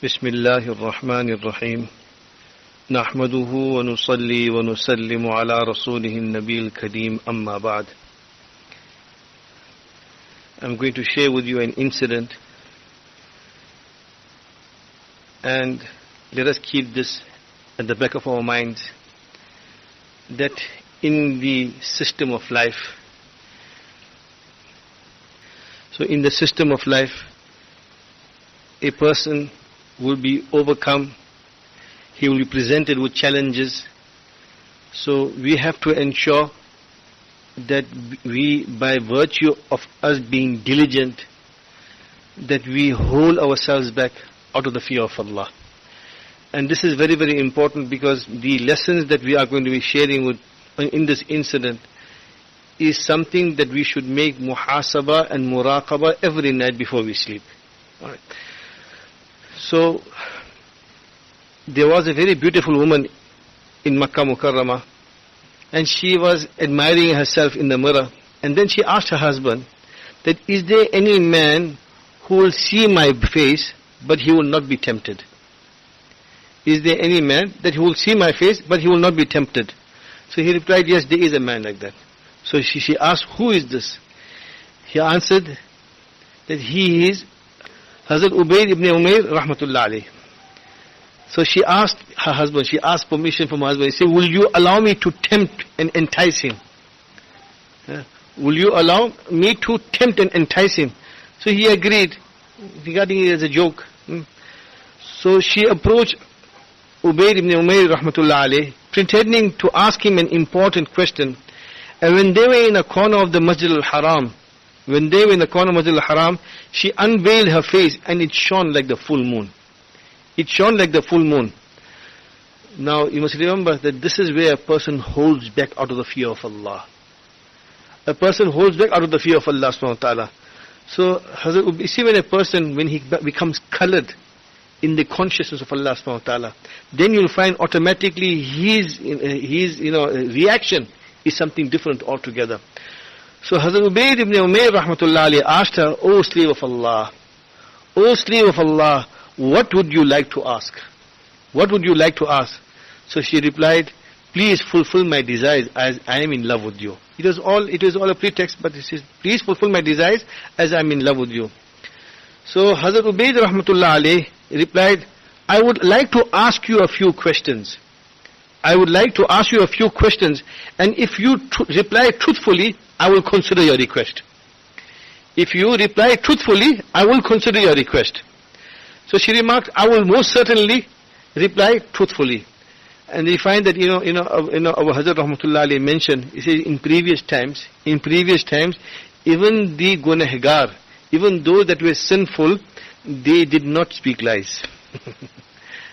بسم الله الرحمن الرحيم نحمده ونصلي ونسلم على رسوله النبي الكريم أما بعد. I'm going to share with you an incident, and let us keep this at the back of our minds, that in the system of life, in the system of life, a person will be overcome, he will be presented with challenges. So we have to ensure that we, by virtue of us being diligent, that we hold ourselves back out of the fear of Allah. And this is very, very important, because the lessons that we are going to be sharing in this incident is something that we should make muhasaba and muraqaba every night before we sleep. All right. So, there was a very beautiful woman in Makkah Mukarramah, and she was admiring herself in the mirror, and then she asked her husband that, is there any man who will see my face but he will not be tempted? Is there any man that will see my face but he will not be tempted? So he replied, yes, there is a man like that. So she asked, who is this? He answered that he is Hazrat Ubayd ibn Umayr rahmatullah alayh. So she asked her husband, she asked permission from her husband. She said, will you allow me to tempt and entice him? Will you allow me to tempt and entice him? So he agreed, regarding it as a joke. So she approached Ubayd ibn Umayr rahmatullah alayh, pretending to ask him an important question. And when they were in a corner of the Masjid al-Haram, she unveiled her face and it shone like the full moon. It shone like the full moon. Now you must remember that this is where a person holds back out of the fear of Allah. A person holds back out of the fear of Allah subhanahu wa ta'ala. So you see, when a person, when he becomes colored in the consciousness of Allah subhanahu wa ta'ala, then you'll find automatically his reaction is something different altogether. So Hazrat Ubayd ibn Umayr rahmatullah alayhi asked her, O slave of Allah, what would you like to ask? What would you like to ask? So she replied, please fulfill my desires as I am in love with you. It was all a pretext, but it says, please fulfill my desires as I am in love with you. So Hazrat Ubayd rahmatullah alayhi replied, I would like to ask you a few questions. And if you reply truthfully, I will consider your request. If you reply truthfully, I will consider your request. So she remarked, I will most certainly reply truthfully. And we find that, our Hazrat Rahmatullah alayhi mentioned, he says, in previous times, even the gunahgar, even those that were sinful, they did not speak lies.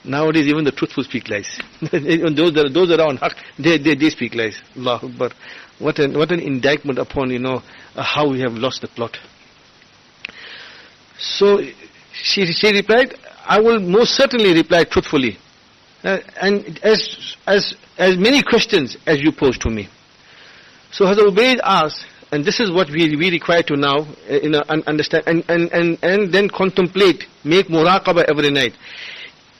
Nowadays, even the truthful speak lies. those around haq, they speak lies. Allahu Akbar. What an indictment upon, how we have lost the plot. So she replied, I will most certainly reply truthfully, and as many questions as you pose to me. So Hazrat Ubayd asked, and this is what we require to now understand and then contemplate, make muraqabah every night.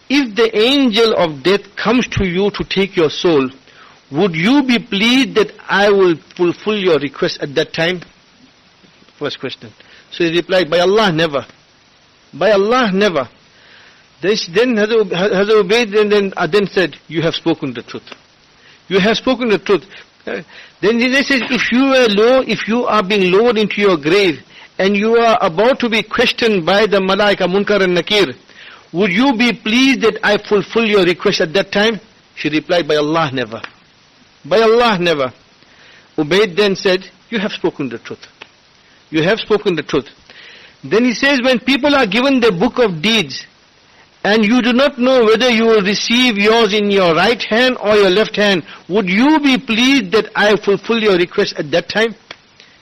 If the angel of death comes to you to take your soul, would you be pleased that I will fulfill your request at that time? First question. So he replied, by Allah, never. By Allah, never. Then Hazrat Ubayd then said, you have spoken the truth. You have spoken the truth. Then he says, if you are being lowered into your grave and you are about to be questioned by the Malaika Munkar and Nakir, would you be pleased that I fulfill your request at that time? She replied, by Allah, never. By Allah, never. Ubayd then said, you have spoken the truth. You have spoken the truth. Then he says, when people are given the book of deeds, and you do not know whether you will receive yours in your right hand or your left hand, would you be pleased that I fulfill your request at that time?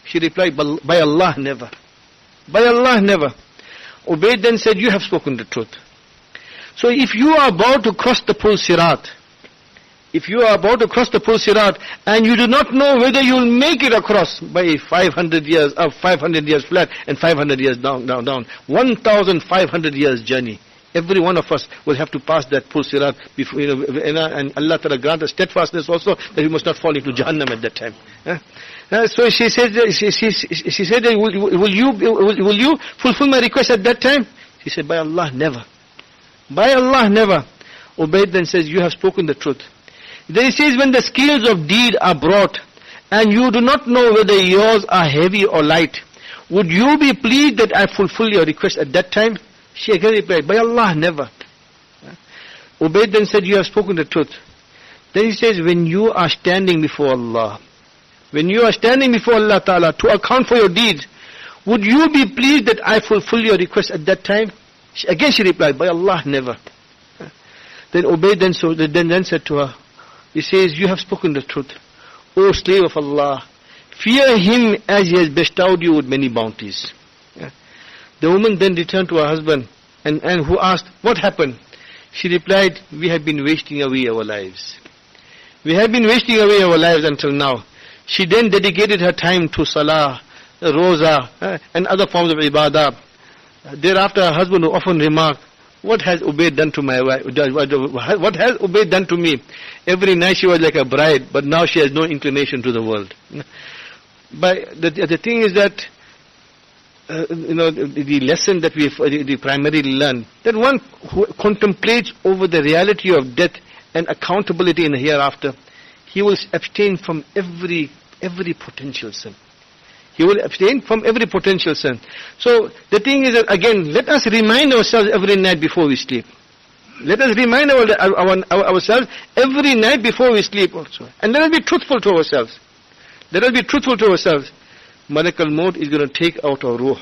She replied, by Allah, never. By Allah, never. Ubayd then said, you have spoken the truth. So if you are about to cross the Pul Sirat, and you do not know whether you will make it across by 500 years flat and 500 years down, 1,500 years journey Every one of us will have to pass that full sirat before, and Allah Ta'ala grant us steadfastness also that we must not fall into Jahannam at that time. So she said, will you fulfill my request at that time? He said, by Allah, never. By Allah, never. Ubayd then says, you have spoken the truth. Then he says, when the scales of deed are brought, and you do not know whether yours are heavy or light, would you be pleased that I fulfill your request at that time? She again replied, by Allah, never. Ubayd then said, you have spoken the truth. Then he says, when you are standing before Allah, when you are standing before Allah Ta'ala to account for your deeds, would you be pleased that I fulfill your request at that time? Again she replied, by Allah, never. Then Ubayd then said to her, he says, you have spoken the truth. O slave of Allah, fear Him as He has bestowed you with many bounties. The woman then returned to her husband and who asked, what happened? She replied, we have been wasting away our lives. We have been wasting away our lives until now. She then dedicated her time to salah, roza, and other forms of ibadah. Thereafter her husband would often remark, what has Ubayd done to my wife? What has Ubayd done to me? Every night she was like a bride, but now she has no inclination to the world. But the thing is that, the lesson that we primarily learn, that one who contemplates over the reality of death and accountability in the hereafter, he will abstain from every potential sin. He will abstain from every potential sin. So the thing is that, again, let us remind ourselves every night before we sleep. Let us remind ourselves every night before we sleep also. And let us be truthful to ourselves. Let us be truthful to ourselves. Malak al-Maut is going to take out our ruh.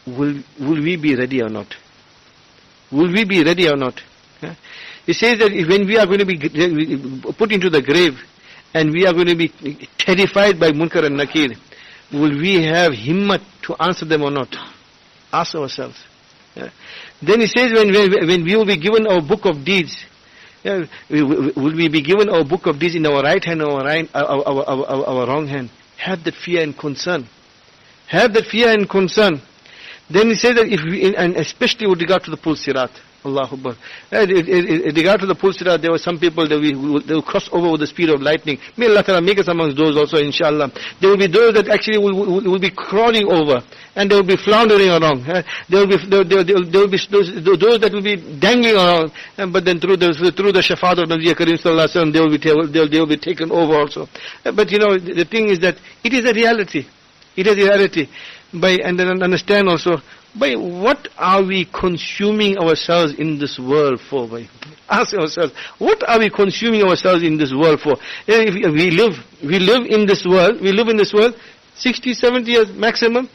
Will we be ready or not? Will we be ready or not? He says that when we are going to be put into the grave, and we are going to be terrified by Munkar and Nakir, will we have himmat to answer them or not? Ask ourselves. Then he says, when we will be given our book of deeds, will we be given our book of deeds in our right hand or our wrong hand? Have that fear and concern. Have that fear and concern. Then he says that and especially with regard to the Pul Sirat, Allahu Akbar. In regard to the Pul Sirat, there were some people that will cross over with the speed of lightning. May Allah Ta'ala make us amongst those also, inshallah. There will be those that actually will be crawling over, and they will be floundering around. There will be those that will be dangling around, but then through the shafaat of Nabi Karim Sallallahu Alaihi Wasallam, they will be taken over also. But the thing is that it is a reality. It is a reality. And then understand also, by what are we consuming ourselves in this world for? Ask ourselves, what are we consuming ourselves in this world for? If we live in this world, 60, 70 years maximum.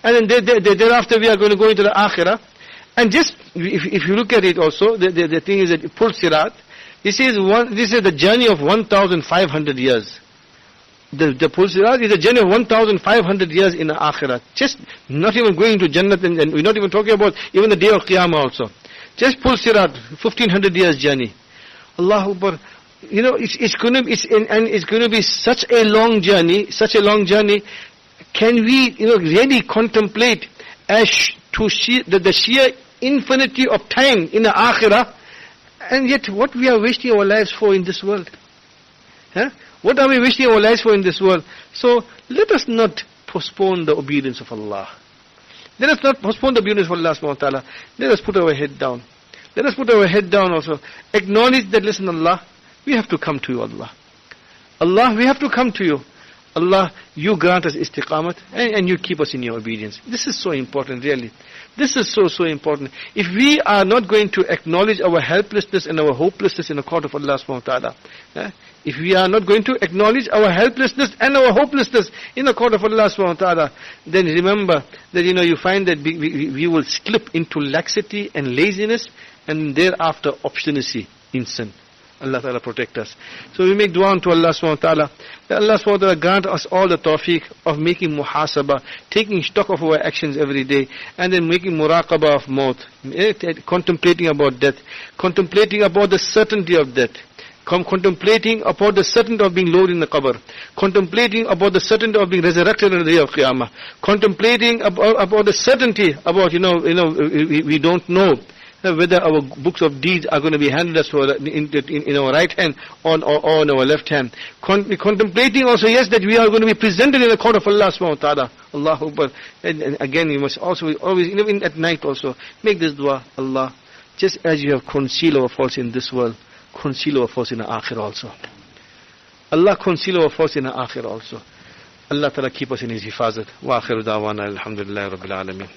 And then thereafter we are going to go into the akhirah. And just, if you look at it also, the thing is that Pul Sirat, this is the journey of 1,500 years. The Pul Sirat is a journey of 1,500 years in the Akhirah. Just not even going to Jannat, and we're not even talking about even the day of Qiyamah also. Just Pul Sirat, 1,500 years journey. Allahu Akbar. It's going to be such a long journey. Can we, really contemplate as to see the sheer infinity of time in the Akhirah, and yet what we are wasting our lives for in this world? What are we wasting our lives for in this world? So let us not postpone the obedience of Allah. Let us not postpone the obedience of Allah subhanahu wa ta'ala. Let us put our head down. Let us put our head down also. Acknowledge that, listen, Allah, we have to come to you, Allah. Allah, we have to come to you. Allah, you grant us istiqamat and you keep us in your obedience. This is so important, really. This is so important. If we are not going to acknowledge our helplessness and our hopelessness in the court of Allah subhanahu wa ta'ala, if we are not going to acknowledge our helplessness and our hopelessness in the court of Allah subhanahu wa ta'ala, then remember that you find that we will slip into laxity and laziness, and thereafter obstinacy in sin. Allah Ta'ala protect us. So we make dua to Allah subhanahu wa ta'ala, that Allah subhanahu wa ta'ala grant us all the tawfiq of making muhasabah, taking stock of our actions every day, and then making muraqabah of maut, contemplating about death, contemplating about the certainty of death, contemplating about the certainty of being lowered in the qabr, contemplating about the certainty of being resurrected on the day of Qiyamah, contemplating about the certainty about, we don't know whether our books of deeds are going to be handed us in our right hand or on our left hand. Contemplating also, yes, that we are going to be presented in the court of Allah subhanahu wa ta'ala. Allahu Akbar. And again, you must also always, even at night also, make this dua, Allah, just as you have concealed our faults in this world, conceal our faults in the akhirah also. Allah, conceal our faults in the akhirah also. Allah ta'ala keep us in His hifazat. Wa akhiru da'wana alhamdulillahi rabbil alameen.